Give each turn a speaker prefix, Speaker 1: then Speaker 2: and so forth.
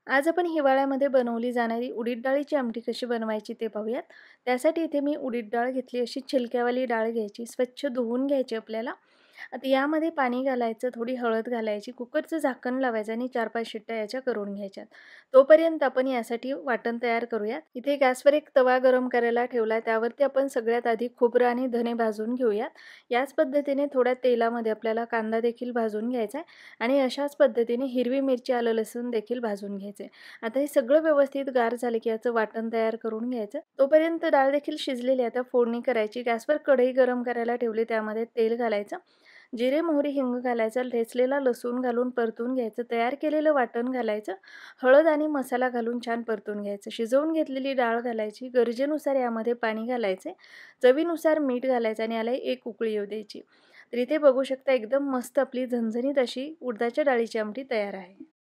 Speaker 1: आज आपण हिवाळ्यामध्ये बनवली जाणारी उडीद डाळीची आमटी कशी बनवायची ते पाहूयात. त्यासाठी इथे मी उडीद डाळ घेतली. अशी छिलक्यावाली डाळ घ्यायची, स्वच्छ धुवून घ्यायची आपल्याला. आता यामध्ये पाणी घालायचं, थोडी हळद घालायची, कुकरचं झाकण लावायचं आणि 4-5 शिट्ट्या याच्या करून घ्यायच्यात. तोपर्यंत आपण यासाठी वाटण तयार करूयात. इथे गॅसवर एक तवा गरम करायला ठेवला. त्यावरती आपण सगळ्यात आधी खोबरं आणि धने भाजून घेऊयात. याच पद्धतीने थोड्या तेलामध्ये आपल्याला कांदा देखील भाजून घ्यायचा आहे आणि अशाच पद्धतीने हिरवी मिरची, आलं, लसूण देखील भाजून घ्यायचे. आता हे सगळं व्यवस्थित गार झालं की याचं वाटण तयार करून घ्यायचं. तोपर्यंत डाळ देखील शिजलेली आहे. आता फोडणी करायची. गॅसवर कढई गरम करायला ठेवली. त्यामध्ये तेल घालायचं. जिरे, मोहरी, हिंग घालायचं. ठेचलेला लसूण घालून परतून घ्यायचं. तयार केलेलं वाटण घालायचं. हळद आणि मसाला घालून छान परतून घ्यायचं. शिजवून घेतलेली डाळ घालायची. गरजेनुसार यामध्ये पाणी घालायचे. चवीनुसार मीठ घालायचं आणि याला एक उकळी येऊ द्यायची. तर इथे बघू शकता एकदम मस्त आपली झणझणीत अशी उडदाच्या डाळीची आमटी तयार आहे.